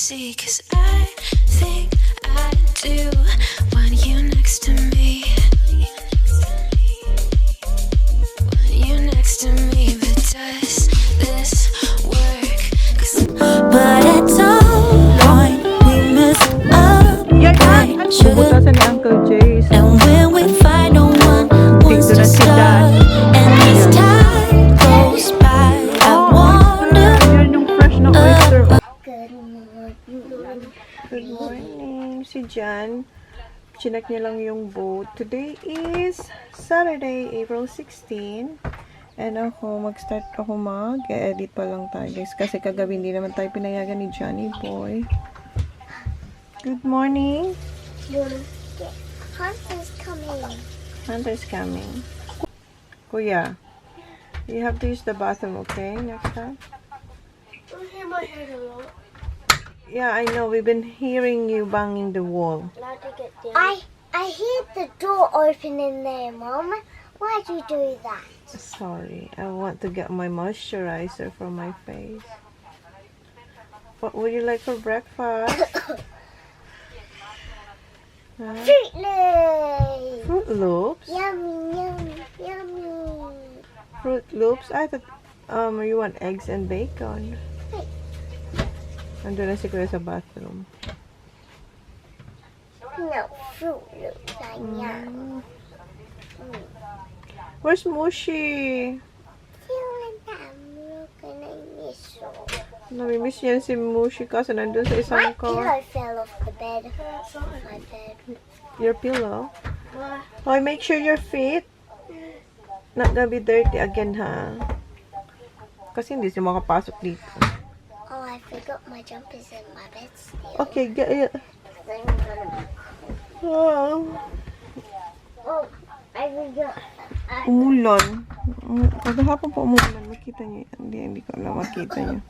see, 'cause I think I do want you next to me. Want you next to me, but does this work? But at some point we mess up. Sugar. And when we find no one wants to start, and as time goes by, I wonder. Good morning. Si Jan, chinek niya lang yung boat. Today is Saturday, April 16. And mag-start ako mag-edit pa lang tayo, guys. Kasi kagabi hindi naman tayo pinayagan ni Johnny Boy. Good morning. Hunter's coming. Hunter's coming. Kuya, you have to use the bathroom, okay? Next time. I hear my head a lot. Yeah, I know. We've been hearing you banging the wall. I hear the door open in there, Mom. Why'd you do that? Sorry, I want to get my moisturizer for my face. What would you like for breakfast? Huh? Fruit Loops. Fruit Loops? Yummy, yummy, yummy. Fruit Loops? I thought, you want eggs and bacon. Andun na si Kuya sa bathroom. No, Fruit Loops are yum. Where's Mushi? Feeling that milk and I miss you. Namimiss niya si Mushi kasi nandun sa isang My car. pillow fell off the bed. My bed. Your pillow? Oh, make sure your feet not gonna be dirty again, ha? Kasi hindi siya makapasok dito. Oh, I forgot my jumpers in my bed still. Okay, get it. Oh. Oh, I forgot. Umulan. Kada hapon po umulan. Makita niyo. Hindi ko alam. Makita niyo.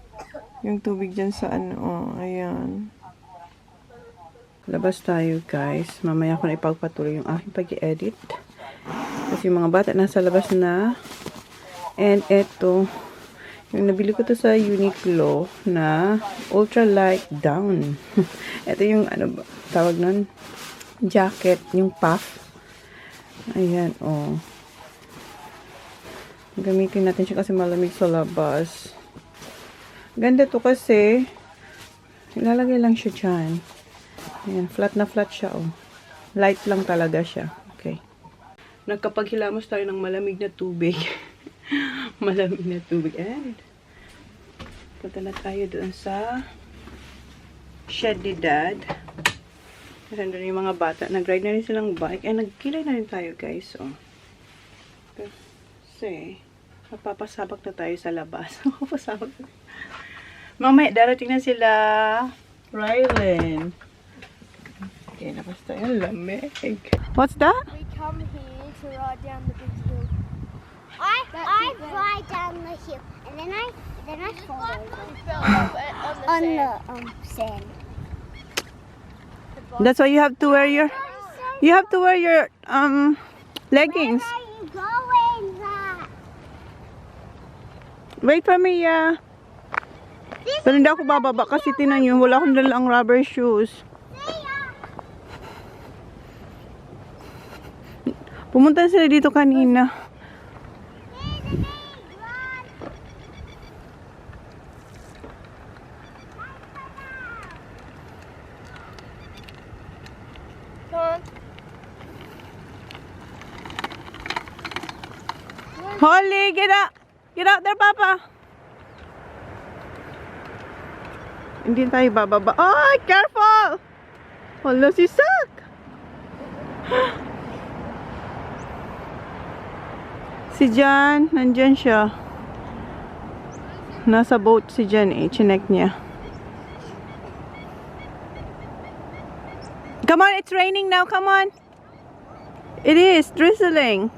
Yung tubig dyan sa ano. Oh, ayan. Labas tayo, guys. Mamaya ko na ipagpatuloy yung aking pag-edit. Kasi yung mga bata nasa labas na. And eto, yung nabili ko to sa Uniqlo na ultra light down. Ito yung ano ba, tawag nun? Jacket, yung puff. Ayan, oh. Gamitin natin siya kasi malamig sa labas. Ganda to kasi ilalagay lang siya dyan. Ayan, flat na flat siya, oh. Light lang talaga siya. Okay. Nagkapaghilamos tayo ng malamig na tubig. Malamig na tubig. And punta na tayo doon sa shed ni Dad. Nandun yung mga bata. Nag-ride na rin silang bike. And nagkilay na rin tayo, guys. Oh. Kasi mapapasabak na tayo sa labas. Mapapasabak na. Mamaya, darating na sila Rylan. Okay, labas tayo. Lamig. What's that? We come here to ride down the big hill. I ride down the hill and then I fall over We fell off on the on sand. the sand. That's why you have to wear your leggings. Where are you going, Zach? Wait for me, Pero hindi ako bababa kasi tinan nyo, wala akong dalang rubber shoes. Pumunta sila dito kanina. Holly, get out! Get out there, Papa! Hindi tayo bababa. Oh, careful! Hala, si Sak! Si Jan, nandyan siya. Nasa boat si Jan eh. Chinek niya. Come on, it's raining now. Come on. It is drizzling.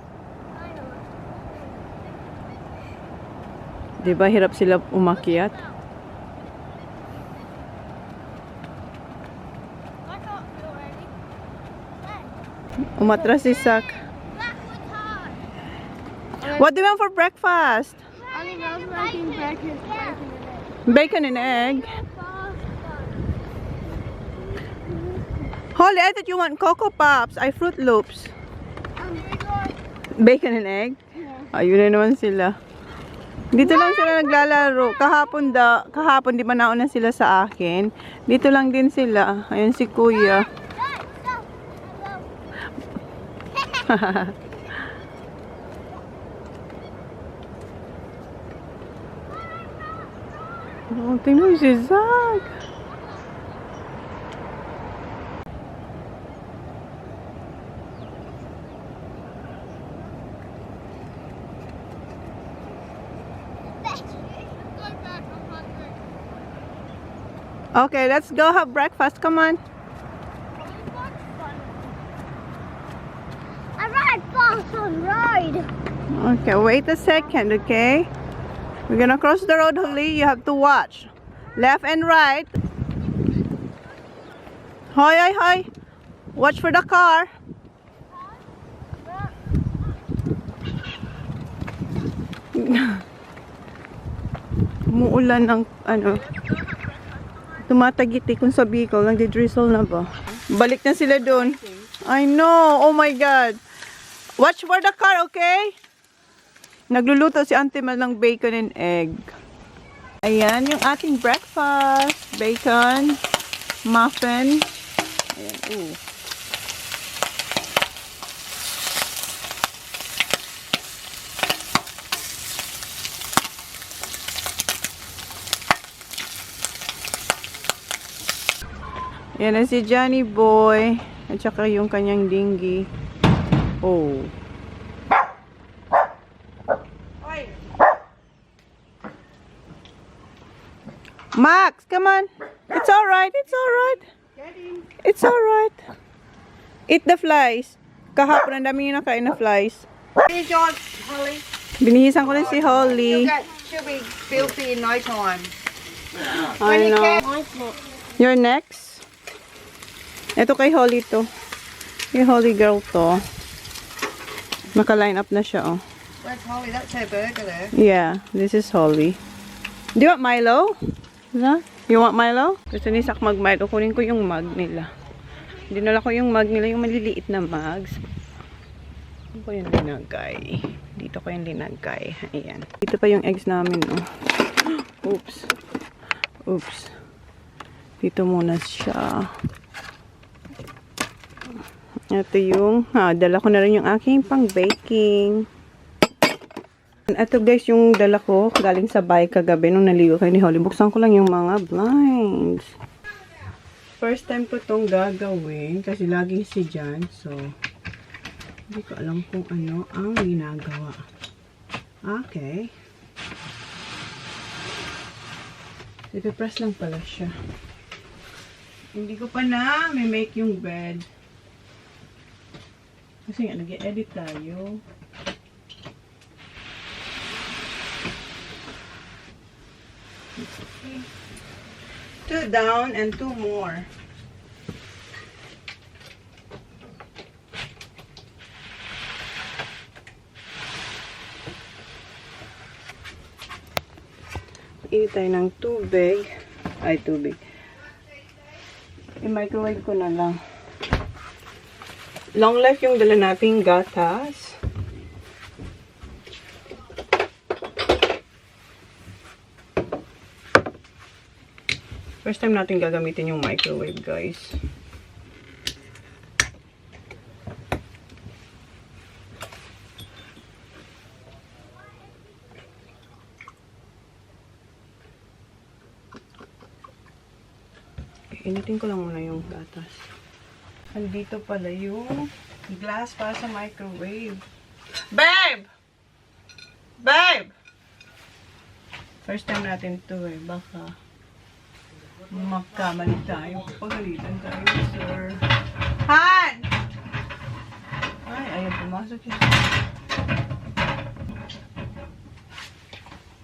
Diba hirap sila umakyat? Umatras si Sak. What do you want for breakfast? I love making bacon and egg. Bacon and egg. Holly, I thought you want Cocoa Pops. Ay, Fruit Loops. Bacon and egg? Ayun na naman sila. Dito lang sila naglalaro. Kahapon di ba nauna sila sa akin? Dito lang din sila. Ayun si Kuya. Oh, tingnan mo si Zach. Okay, let's go have breakfast. Come on. I ride fast on road. Okay, wait a second, okay? We're gonna cross the road, Holly. You have to watch. Left and right. Hoy, hoy, hoy. Watch for the car. Umuulan ng ano. Tumatagiti kung sa Bicol. Nagdi-drizzle na ba? Balik na sila doon. I know. Oh my God. Watch for the car, okay? Nagluluto si Auntie Mel ng bacon and egg. Ayan, yung ating breakfast. Bacon, muffin. Ayan, ooh. Ayan na si Johnny Boy. At saka yung kanyang dinghy. Oh. Max, come on. It's alright, it's alright. It's alright. Eat the flies. Kahapon, ang dami yung nakain na flies. Holly. Binihisan ko rin si Holly. She'll be filthy in no time. I know. You're next. Ito kay Holly to. Yung Holly girl to. Naka-line up na siya, oh. Where's Holly? That's her burger there. Yeah, this is Holly. Do you want Milo? You want Milo? Gusto ni Sak mag-Milo. Kunin ko yung mug nila. Dinala ko yung mug nila, yung maliliit na mugs. Dito ko yung linagay. Dito ko yung linagay. Ayan. Dito pa yung eggs namin, oh. Oops. Oops. Dito muna siya. Ito yung, dala ko na rin yung aking pang-baking. Ito guys, yung dala ko galing sa bahay kagabi nung naligo kayo ni Holly. Buksan ko lang yung mga blinds. First time ko tong gagawin kasi laging si Jan. So, hindi ko alam kung ano ang ginagawa. Okay. Ipipress lang pala siya. Hindi ko pa na may make yung bed. Kasi nga, nag-edit tayo. Okay. 2 down and 2 more. Init tayo ng tubig. Ay, tubig. I-microwave ko na lang. Long life yung dala nating gatas. First time natin gagamitin yung microwave, guys. Initin ko lang muna yung gatas. Andito pala yung glass para sa microwave. Babe! Babe! First time natin to eh. Baka magkamali tayo. Pagalitan tayo, sir. Han! Ay, ayaw pumasok yun.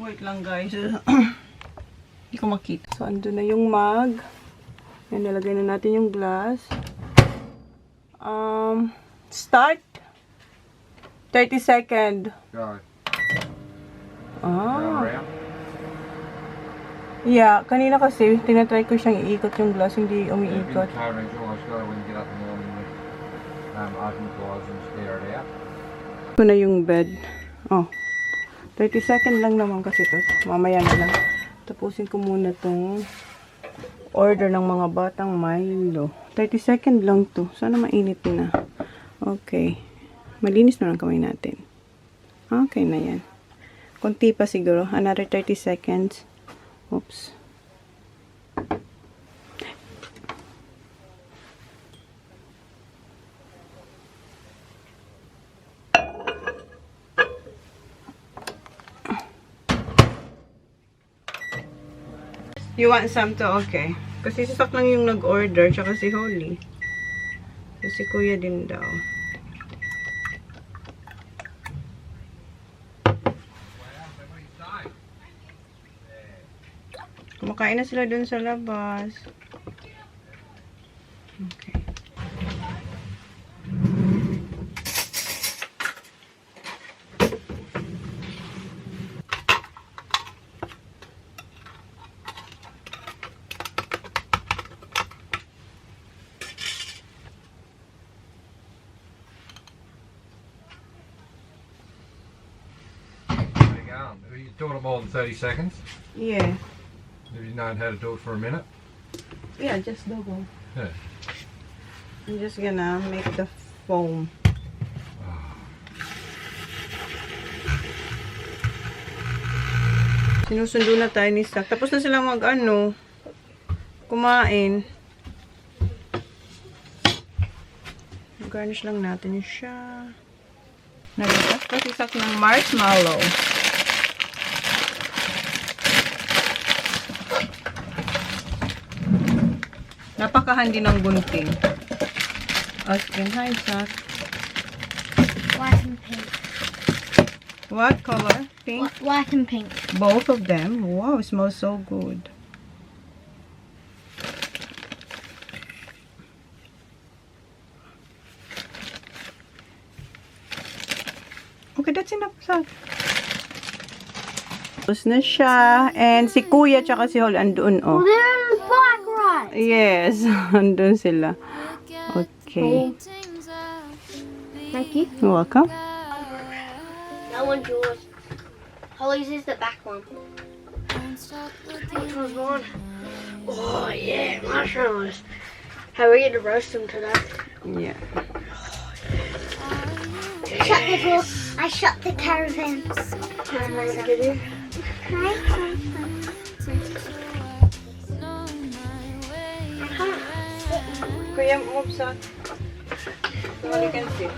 Wait lang, guys. Hindi ko makita. So, ando na yung mug. Yan, nalagay na natin yung glass. Start. 30 second. Go. Ah. Round. Yeah, kanina kasi, tinatry ko siyang iikot yung glass, hindi umiikot. Caravan always go when you get up in the morning with open doors and stare it out. Ito na yung bed. Oh, 30 second lang naman kasi to. Mamaya na lang. Tapusin ko muna tong order ng mga batang Milo. 30 second lang to. Sana mainit na. Okay. Malinis na lang kamay natin. Okay na yan. Kunti pa siguro. Another 30 seconds. Oops. You want some to? Okay. Kasi si Sak lang yung nag-order, tsaka si Holly. Kasi kuya din daw. Kumakain na sila dun sa labas. Okay. Have you doing it more than 30 seconds? Yeah. Have you known how to do it for a minute? Yeah, just double. Yeah. I'm just gonna make the foam. Sinusundo na tayo ni Sak. Tapos na sila kumain. Garnish lang natin siya. Nagatas pa si Sak ng marshmallow. Napakahandi ng gunting. Asking, hi, Sak. White and pink. What color? Pink? White and pink. Both of them? Wow, it smells so good. Okay, that's enough, Sak. Tapos na siya. And si Kuya tsaka si Holly andun, oh. They're in the black right. Yes, andun sila. Okay. Thank you. You're welcome. That one's yours. Holly's is the back one. Which one's mine? Oh yeah, mushrooms. How are we gonna roast them today? Yeah. Shut the door. I shut the caravan. Kuya, move, Sak. So you can sit.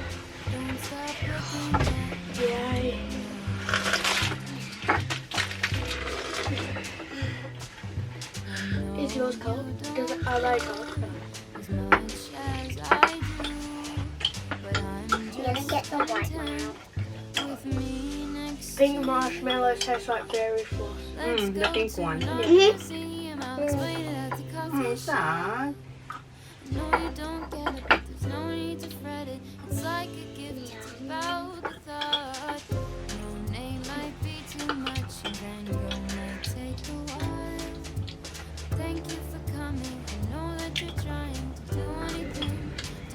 Yay. Is yours cold? Does it? I like cold. I'm gonna get the white one out. Pink marshmallows taste like berry floss. The pink one. Sak. No, you don't get it, but there's no need to fret it. It's like a gift, it's about the thought. No name might be too much, and then go might take a while. Thank you for coming, I know that you're trying to do anything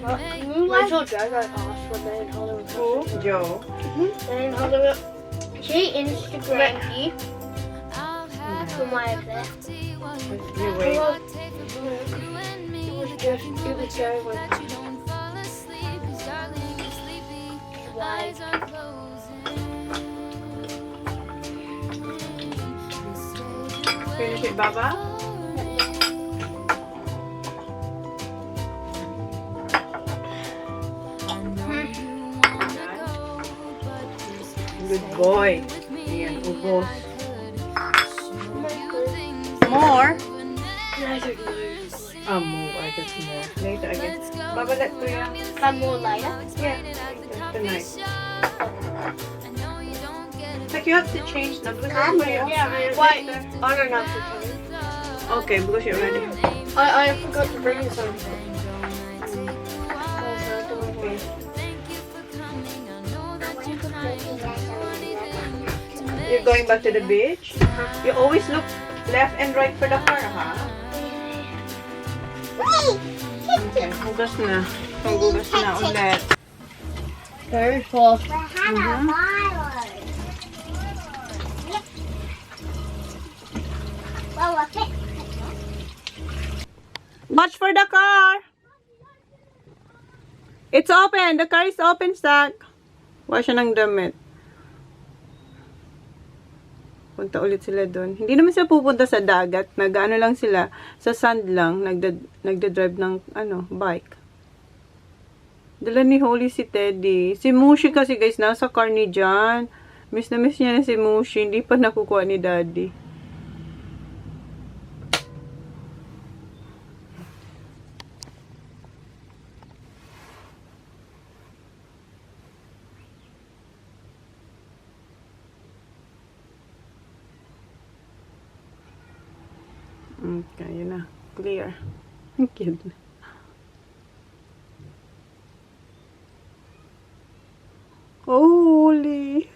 to make I saw Joe go past when they in Hollywood. Who? Joe. They in Hollywood. She Instagrammed you I'll have from my there. tea while you You wait. take a book, you and me. It was Joe when That you don't fall asleep, 'cause darling, you're sleepy. Eyes are closing. Finish it, Baba. Good boy. Ayan, ubos. More? More. I guess more. Later, I guess. Baba, let Kuya. some more later. Yeah. Tonight. Like you have to change them. Because Add more. Yeah, Wait, I don't have to tell you. Okay, because you're ready. I forgot to bring you some. You're going back to the beach? You always look Left and right for the car, ha? Okay, hugas na. Hugas na ulit. Very full. Watch for the car! It's open! The car is open, Zach. Wash siya ng damit. Punta ulit sila doon. Hindi naman sila pupunta sa dagat. Nag-ano lang sila. Sa sand lang. Nagda-drive ng bike. Dala ni Holly si Teddy. Si Mushi kasi guys, nasa car ni John. Miss na miss niya na si Mushi. Hindi pa nakukuha ni Daddy. Okay, yun na. Clear. Ang cute na. Oh, holy.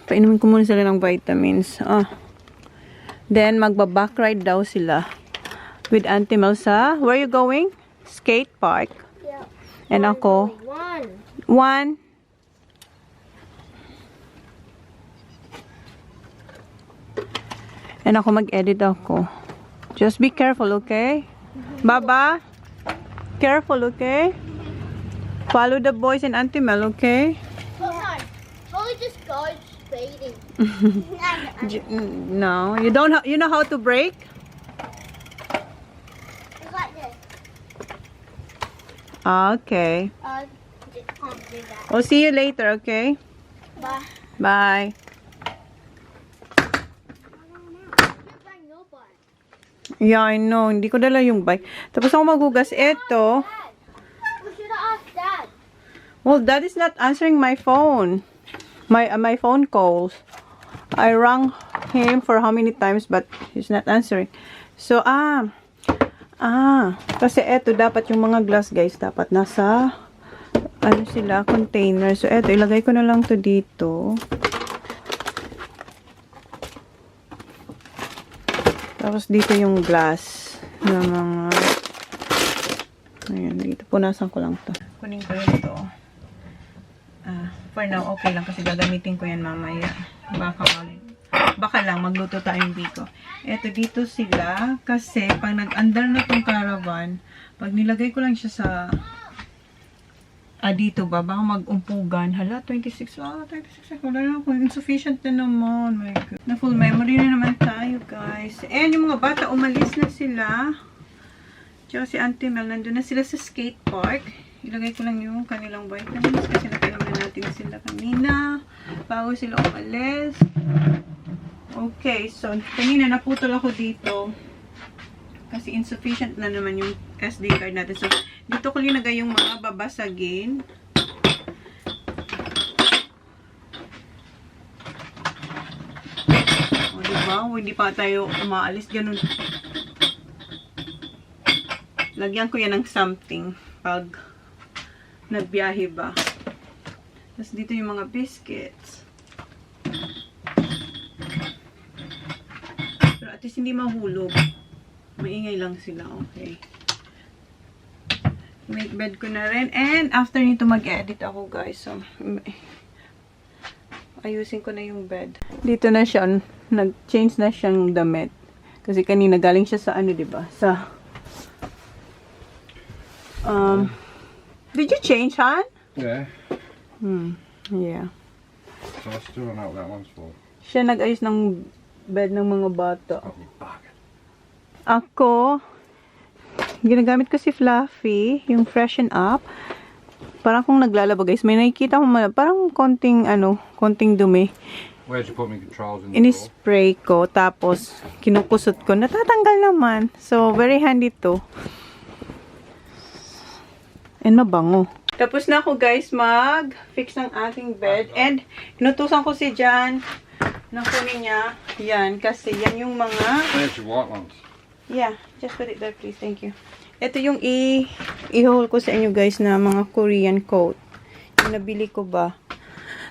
Painumin ko muna sila ng vitamins. Then, magba-back ride daw sila with Auntie Melsa. Where are you going? Skate park. Yeah. And ako. One. And ako mag-edit ako. Just be careful, okay? Baba, careful, okay? Follow the boys and Auntie Mel, okay? Oh no. Holly just goes speeding. No, you don't. You know how to brake? It's like this. Okay. Just can't do that. We'll see you later, okay? Bye. Bye. You bring your bike. Yeah, I know. Hindi ko dala yung bike. Tapos ako maghugas. Eto. We should have asked Dad. Well, Dad is not answering my phone. My phone calls. I rang him for how many times but he's not answering. So, kasi eto dapat yung mga glass guys dapat nasa container. So, eto ilagay ko na lang to dito. Tapos dito yung glass na mga ayan, dito punasan ko lang to. Kunin ko ito. For now, okay lang kasi gagamitin ko yan mamaya. Baka lang magluto tayong biko. Eto, dito sila kasi pag nag-andar na tong caravan, pag nilagay ko lang siya sa dito ba, baka mag-umpugan. Hala, 26. 26. Wala na ako. Insufficient na naman. My God. Na full memory na naman tayo, guys. And yung mga bata, umalis na sila. Tsaka si Auntie Mel, nandun na sila sa skate park. Ilagay ko lang yung kanilang vitamins kasi nakailangan natin sila kanina. Bago sila umalis. Okay, so kanina naputol ako dito. Kasi insufficient na naman yung SD card natin. So, dito ko linagay yung mga babasagin. O, diba? Hindi pa tayo umaalis. Ganun. Lagyan ko yan ng something pag nagbiyahe ba. Tapos dito yung mga biscuits. Pero at least hindi mahulog. Maingay lang sila. Okay. Make bed ko na rin. And after nito mag-edit ako guys. So, ayusin ko na yung bed. Dito na siya. Nag-change na siyang damit. Kasi kanina galing siya sa diba? Sa did you change, Han? Yeah. Yeah. So I still don't know what that one's for. Siya nag-ayos ng bed ng mga bata. Oh, you bugger. Ako, ginagamit ko si Fluffy, yung freshen up. Parang kung naglalaba guys, may nakikita ko parang konting dumi. Where'd you put me controls in the Ini-spray ko, tapos kinukusot ko. Natatanggal naman. So, very handy to. And mabango. Tapos na ako guys mag-fix ng ating bed. And inutusan ko si Jan nang kunin niya. Yan, kasi yan yung mga... There's your white ones. Yeah, just put it there please. Thank you. Ito yung i-haul ko sa inyo guys na mga Korean coat. Yung nabili ko ba.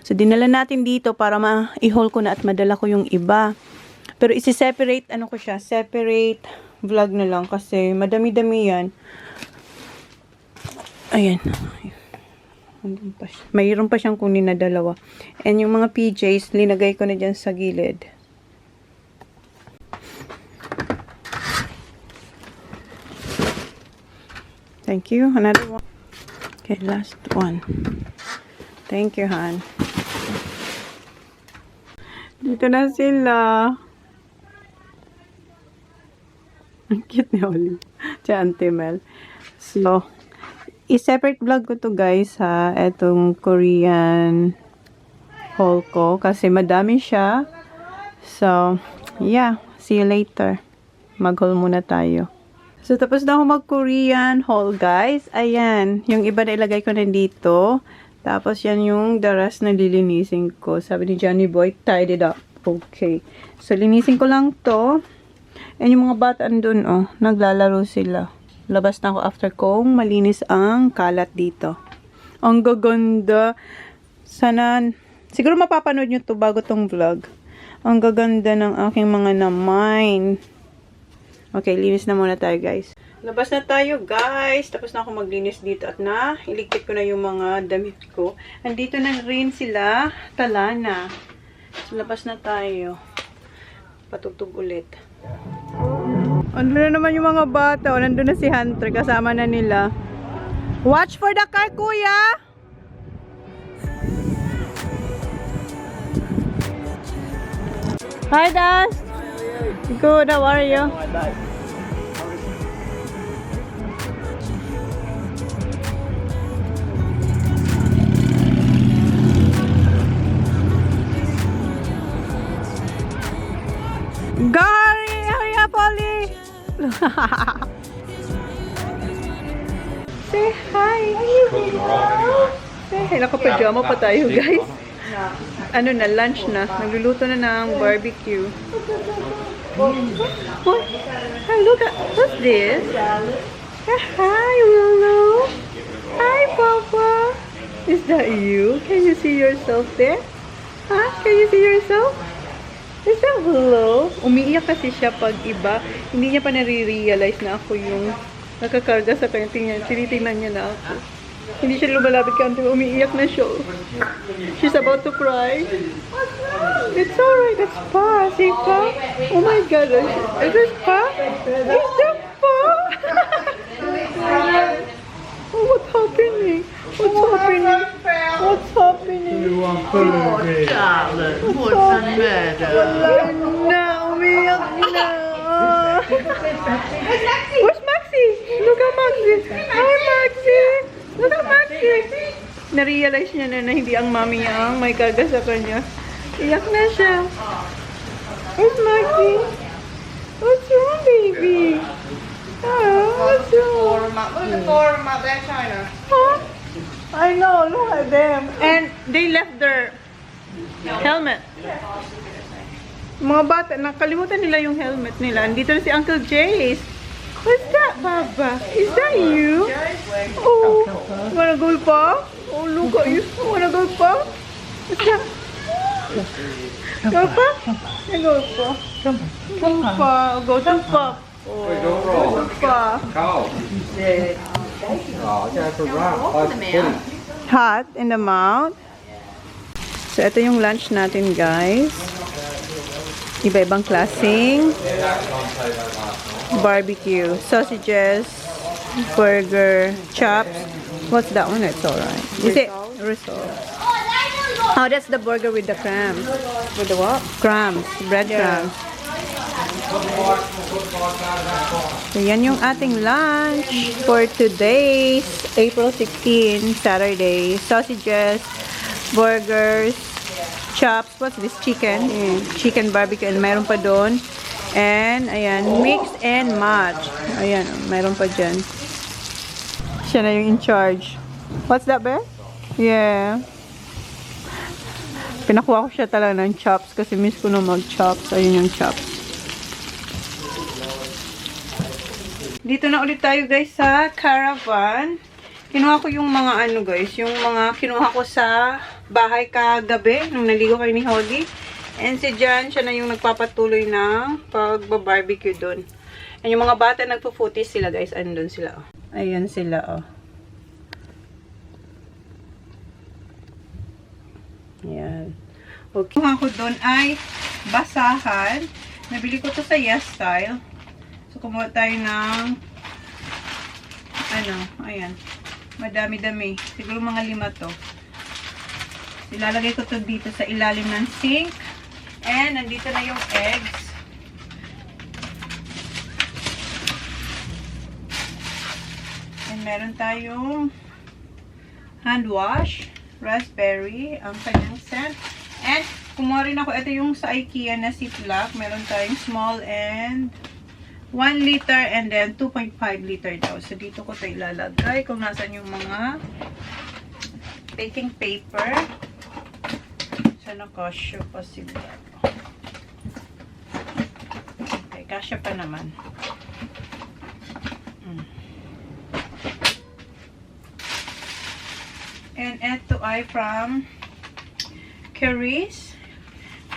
So, dinala natin dito para ma-i-haul ko na at madala ko yung iba. Pero isi-separate, ano ko siya, separate vlog na lang kasi madami-dami yan. Ayan. Mayroon pa siyang kunin na dalawa. And yung mga PJs, linagay ko na dyan sa gilid. Thank you. Another one. Okay, last one. Thank you, Han. Dito na sila. Ang cute ni Oli. Tsaka Auntie Mel. So, i-separate vlog ko to guys ha. Etong Korean haul ko. Kasi madami siya. So, yeah. See you later. Mag-haul muna tayo. So, tapos na ako mag-Korean haul guys. Ayan. Yung iba na ilagay ko na dito. Tapos, yan yung the rest na lilinisin ko. Sabi ni Johnny Boy, tied it up. Okay. So, linisin ko lang to. And yung mga bata andun, oh, naglalaro sila. Labas na ako after kong malinis ang kalat dito. Ang gaganda. Sana, siguro mapapanood nyo to bago tong vlog. Ang gaganda ng aking mga namine. Okay, linis na muna tayo guys. Labas na tayo guys. Tapos na ako maglinis dito at iligpit ko na yung mga damit ko. Andito na rin sila. Tala na. So, labas na tayo. Patutog ulit. Andun na naman yung mga bata. O, nandun na si Hunter. Kasama na nila. Watch for the car, kuya! Hi, Dust! Good, how are you? Hurry up, Ollie! Say hi! Say hi! Nakapajama pa tayo, guys. Ano na, lunch na. Nagluluto na ng barbecue. Oh, hey, look at, what's this? Hi, Willow. Hi, Papa. Is that you? Can you see yourself there? Huh? Can you see yourself? Is that Willow? Umiiyak kasi siya pag iba. Hindi niya pa nare-realize na ako yung nakakarga sa kanya. Tinitingnan niya na ako. Hindi siya lumalapit ka until umiiyak na siya. She's about to cry. It's alright. That's Pa. Say Pa. Oh my God. Is this Pa? Is that Pa? Oh, what's happening? What's happening? What's happening? Wala na. Umiyak na. Where's Maxie? Look at Maxie. Hi, Maxie. Look at Maxie. Na-realize niya na hindi ang mami niya ang may karga sa kanya. Iyak na siya. Where's Maxie? What's wrong, baby? What's wrong? Look at Forum up there, Chona. Huh? I know, look at them. And they left their helmet. Mga bata, nakalimutan nila yung helmet nila. Andito na si Uncle Jace. What's that, Baba? Is that you? Oh, wanna go, Pa? Oh, look at you. Wanna go, Pa? What's that? Go, Pa? Go, Pa. Go, Pa. Go to Pa. Oh, go to Pa. Cold. Oh, go for a run. Hot in the mouth. So, ito yung lunch natin, guys. Iba-ibang klaseng barbecue. Sausages, burger, chops. What's that one? It's alright. Is it? Risotto. Oh, that's the burger with the crams. With the what? Crams. Bread crumbs. So, yan yung ating lunch for today's April 16, Saturday. Sausages, burgers, chops. What's this? Chicken. Chicken barbecue. And mayroon pa doon. And, ayan, mix and match. Ayan, mayroon pa dyan. Siya na yung in charge. What's that, Bear? Yeah. Pinakuha ko siya talaga ng chops kasi miss ko na mag-chops. Ayun yung chops. Dito na ulit tayo guys sa Caravan. Kinuha ko yung mga ano guys, yung mga kinuha ko sa bahay kagabi nung naligo kayo ni Holly. And si Jan, siya na yung nagpapatuloy ng pagba-barbecue doon. And yung mga bata nagpo-footies sila guys, andun sila. Oh. Ayan sila oh. Ayan. Okay. Kinuha ko doon ay basahan. Nabili ko to sa Yes Style. So, kumuha tayo ng ano, ayan. Madami-dami. Siguro mga 5 to. Ilalagay ko to dito sa ilalim ng sink. And, nandito na yung eggs. And, meron tayong hand wash. Raspberry. Ang kanyang scent. And, kumuha rin ako. Ito yung sa IKEA na ziplock. Meron tayong small and 1 liter and then 2.5 liter daw. So, dito ko ito ilalagay kung nasan yung mga baking paper. Sana kasya pa siguro. Okay, kasya pa naman. And ito ay from Caris.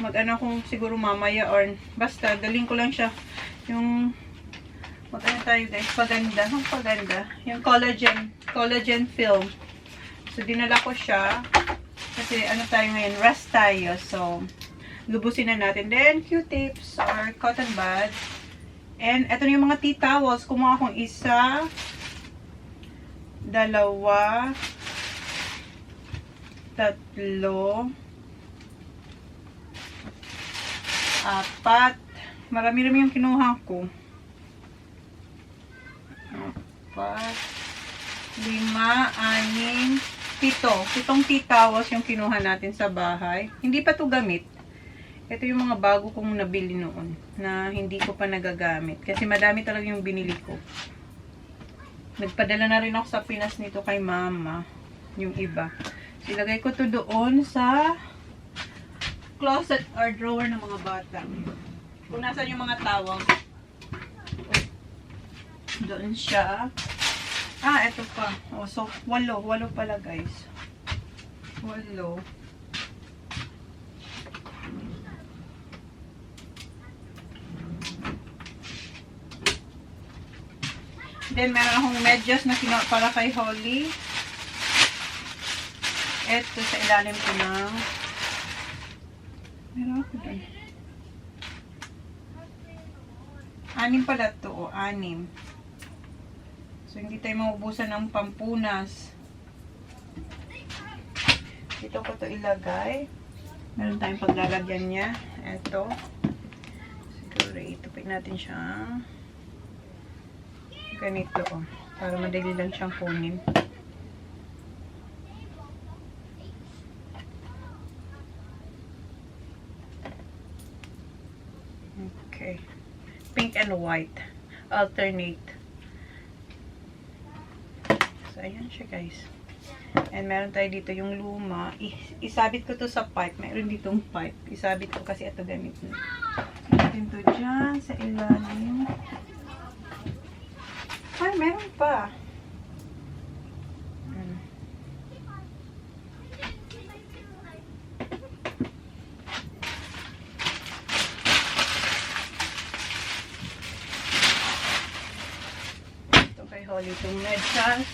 Mag-ano kung siguro mamaya or basta, galing ko lang siya. Yung mag-ano tayo guys, paganda. Ang paganda. Yung collagen film. So, dinala ko siya. Kasi ano tayo ngayon, rest tayo. So, lubusin na natin. Then, Q-tips or cotton buds. And, ito na yung mga tea towels. Kumuha akong 1, 2, 3, 4. Marami-rami yung kinuha ko. 4, 5, 6, 7. 7 tea towels yung kinuha natin sa bahay. Hindi pa to gamit. Ito yung mga bago kong nabili noon na hindi ko pa nagagamit. Kasi madami talaga yung binili ko. Nagpadala na rin ako sa Pinas nito kay mama. Yung iba. Ilagay ko to doon sa closet or drawer ng mga bata. Kung nasan yung mga towel. Doon siya. Ah, eto pa. Oh, so, 8 pala guys. 8. Then, meron akong medyas na kinuha para kay Holly. Ito sa ilalim ko ng meron ako doon. 6 pala ito. O, 6. So, hindi tayo maubusan ng pampunas. Dito ko ito ilagay. Meron tayong paglalagyan niya. Ito. Siguro itupin natin siyang ganito. O, para madali lang siyang kunin. Okay. Pink and white. Alternate. So, ayan siya guys. And meron tayo dito yung luma. Isabit ko to sa pipe. Meron ditong pipe. Isabit ko kasi ito gamit na. Natin to dyan sa ilalim. Ay, meron pa. Holly itong medyas.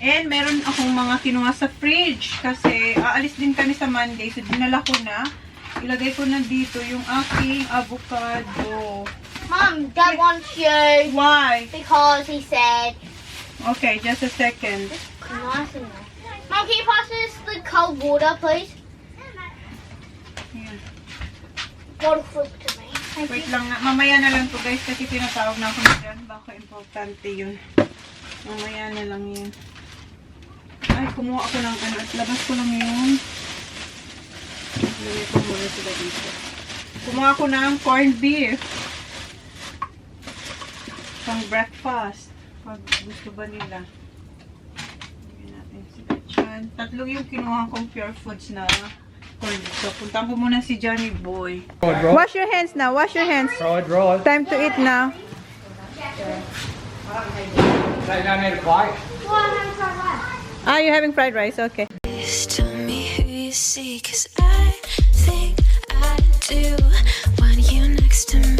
And meron akong mga kinuha sa fridge kasi aalis din kami sa Monday. So dinala ko na. Ilagay ko na dito yung aking avocado. Mom, Dad wants you. Why? Because he said. Okay, just a second. Nice enough. Mom, can you pass us the cold water, please? Ayan. Bottle flip to me. Thank Wait you. lang nga. Mamaya na lang to guys kasi tinatawag na ako na dyan. Baka importante yun. Mamaya na lang yun. Ay, kumuha ako ng ano at labas ko lang yun. Lagay ko muna sila dito. Kumuha ako ng corned beef. Pang breakfast. Pag gusto ba nila. Lagyan natin sila dyan. Tatlo yung kinuha kong pure foods na corn. So, puntaan ko muna si Johnny Boy. Wash your hands now. Wash your hands. Fried rice. Time to eat now. They don't need a plate. Ah, you're having fried rice? Okay. Please tell me who you see, 'cause I think I do. Want you next to me.